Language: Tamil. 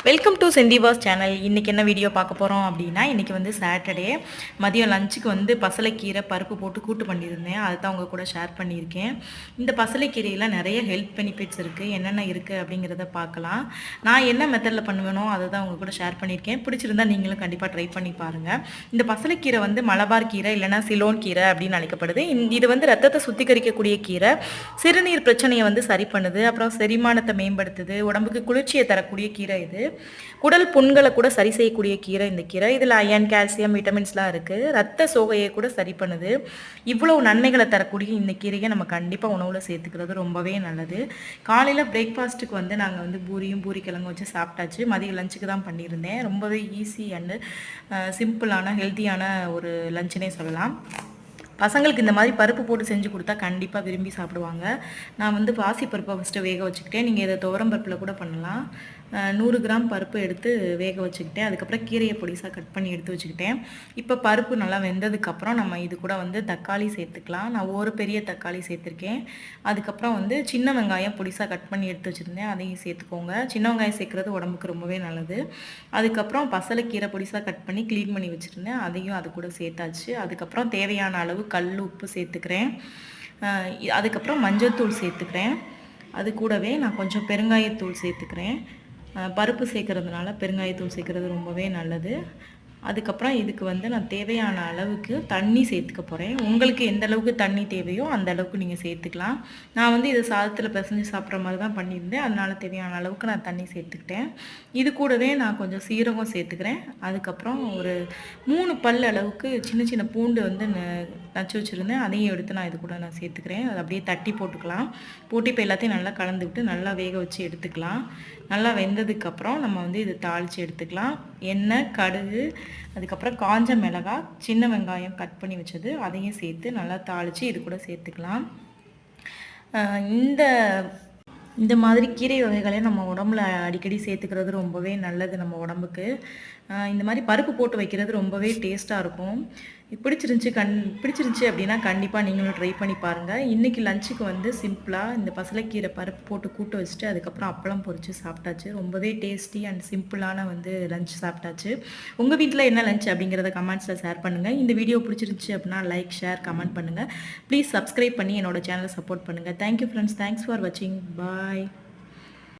Welcome to செந்திவாஸ் channel. இன்றைக்கி என்ன வீடியோ பார்க்க போகிறோம் அப்படின்னா, இன்றைக்கி வந்து சாட்டர்டே மதியம் லஞ்சுக்கு வந்து பசலைக்கீரை பருப்பு போட்டு கூட்டு பண்ணியிருந்தேன். அதை தான் உங்கள் கூட ஷேர் பண்ணியிருக்கேன். இந்த பசலைக்கீரையில் நிறைய ஹெல்த் பெனிஃபிட்ஸ் இருக்குது. என்னென்ன இருக்குது அப்படிங்கிறத பார்க்கலாம். நான் என்ன மெத்தடில் பண்ணுவேனோ அதை தான் உங்கள் கூட ஷேர் பண்ணியிருக்கேன். பிடிச்சிருந்தா நீங்களும் கண்டிப்பாக ட்ரை பண்ணி பாருங்கள். இந்த பசலைக்கீரை வந்து மலபார் கீரை இல்லைனா சிலோன் கீரை அப்படின்னு அழைக்கப்படுது. இது வந்து ரத்தத்தை சுத்திகரிக்கக்கூடிய கீரை. சிறுநீர் பிரச்சனையை வந்து சரி பண்ணுது. அப்புறம் செரிமானத்தை மேம்படுத்துது. உடம்புக்கு குளிர்ச்சியை தரக்கூடிய கீரை இது. குடல் புண்களை கூட சரி செய்யக்கூடிய கீரை இந்த கீரை. இதில் அயன், கால்சியம், விட்டமின்ஸ்லாம் இருக்குது. ரத்த சோகையை கூட சரி பண்ணுது. இவ்வளவு நன்மைகளை தரக்கூடிய இந்த கீரையை நம்ம கண்டிப்பாக உணவில் சேர்த்துக்கிறது ரொம்பவே நல்லது. காலையில் பிரேக்ஃபாஸ்ட்டுக்கு வந்து நாங்கள் வந்து பூரி கிழங்கு வச்சு சாப்பிட்டாச்சு. மதியம் லஞ்சுக்கு தான் பண்ணியிருந்தேன். ரொம்பவே ஈஸி அண்டு சிம்பிளான ஹெல்த்தியான ஒரு லஞ்சுனே சொல்லலாம். பசங்களுக்கு இந்த மாதிரி பருப்பு போட்டு செஞ்சு கொடுத்தா கண்டிப்பாக விரும்பி சாப்பிடுவாங்க. நான் வந்து பாசி பருப்பை ஃபஸ்ட்டு வேக வச்சுக்கிட்டேன். நீங்கள் இதை துவரம் பருப்பில் கூட பண்ணலாம். 100 கிராம் பருப்பு எடுத்து வேக வச்சுக்கிட்டேன். அதுக்கப்புறம் கீரையை பொடிசாக கட் பண்ணி எடுத்து வச்சுக்கிட்டேன். இப்போ பருப்பு நல்லா வெந்ததுக்கப்புறம் நம்ம இது கூட வந்து தக்காளி சேர்த்துக்கலாம். நான் ஒரு பெரிய தக்காளி சேர்த்துருக்கேன். அதுக்கப்புறம் வந்து சின்ன வெங்காயம் பொடிசாக கட் பண்ணி எடுத்து வச்சுருந்தேன். அதையும் சேர்த்துக்கோங்க. சின்ன வெங்காயம் சேர்க்குறது உடம்புக்கு ரொம்பவே நல்லது. அதுக்கப்புறம் பசலைக்கீரை பொடிசாக கட் பண்ணி க்ளீன் பண்ணி வச்சுருந்தேன். அதையும் அது கூட சேர்த்தாச்சு. அதுக்கப்புறம் தேவையான அளவு கல் உப்பு சேர்த்துக்கிறேன். அதுக்கப்புறம் மஞ்சள் தூள் சேர்த்துக்கிறேன். அது கூடவே நான் கொஞ்சம் பெருங்காயத்தூள் சேர்த்துக்கிறேன். பருப்பு சேர்க்குறதுனால பெருங்காயத்தூள் சேர்க்குறது ரொம்பவே நல்லது. அதுக்கப்புறம் இதுக்கு வந்து நான் தேவையான அளவுக்கு தண்ணி சேர்த்துக்க போகிறேன். உங்களுக்கு எந்த அளவுக்கு தண்ணி தேவையோ அந்த அளவுக்கு நீங்கள் சேர்த்துக்கலாம். நான் வந்து இதை சாதத்தில் பிசைஞ்சு சாப்பிட்ற மாதிரி தான் பண்ணியிருந்தேன். அதனால் தேவையான அளவுக்கு நான் தண்ணி சேர்த்துக்கிட்டேன். இது கூடவே நான் கொஞ்சம் சீரகம் சேர்த்துக்கிறேன். அதுக்கப்புறம் ஒரு 3 பல் அளவுக்கு சின்ன சின்ன பூண்டு வந்து நச்சு வச்சுருந்தேன். அதையும் எடுத்து நான் இது கூட நான் சேர்த்துக்கிறேன். அதை அப்படியே தட்டி போட்டுக்கலாம். போட்டு இப்போ எல்லாத்தையும் நல்லா கலந்து விட்டு நல்லா வேக வச்சு எடுத்துக்கலாம். நல்லா வெந்ததுக்கப்புறம் நம்ம வந்து இதை தாளித்து எடுத்துக்கலாம். எண்ணெய், கடுகு, அதுக்கப்புறம் காஞ்ச மிளகாய், சின்ன வெங்காயம் கட் பண்ணி வச்சது அதையும் சேர்த்து நல்லா தாளித்து இது கூட சேர்த்துக்கலாம். இந்த மாதிரி கீரை வகைகளை நம்ம உடம்புல அடிக்கடி சேர்த்துக்கிறது ரொம்பவே நல்லது நம்ம உடம்புக்கு. இந்த மாதிரி பருப்பு போட்டு வைக்கிறது ரொம்பவே டேஸ்ட்டாக இருக்கும். பிடிச்சிருந்துச்சி அப்படின்னா கண்டிப்பாக நீங்களும் ட்ரை பண்ணி பாருங்கள். இன்றைக்கி லஞ்சுக்கு வந்து சிம்பிளாக இந்த பசலைக்கீரை பருப்பு போட்டு கூட்டு வச்சுட்டு அதுக்கப்புறம் அப்பளம் பொரித்து சாப்பிட்டாச்சு. ரொம்பவே டேஸ்டி அண்ட் சிம்பிளான வந்து லஞ்ச் சாப்பிட்டாச்சு. உங்கள் வீட்டில் என்ன லஞ்ச் அப்படிங்கிறத கமெண்ட்ஸில் ஷேர் பண்ணுங்கள். இந்த வீடியோ பிடிச்சிருந்துச்சி அப்படின்னா லைக், ஷேர், கமெண்ட் பண்ணுங்கள். ப்ளீஸ் சப்ஸ்கிரைப் பண்ணி என்னோட சேனலை சப்போர்ட் பண்ணுங்கள். Thank you friends. தேங்க்ஸ் ஃபார் வாட்சிங். பாய்.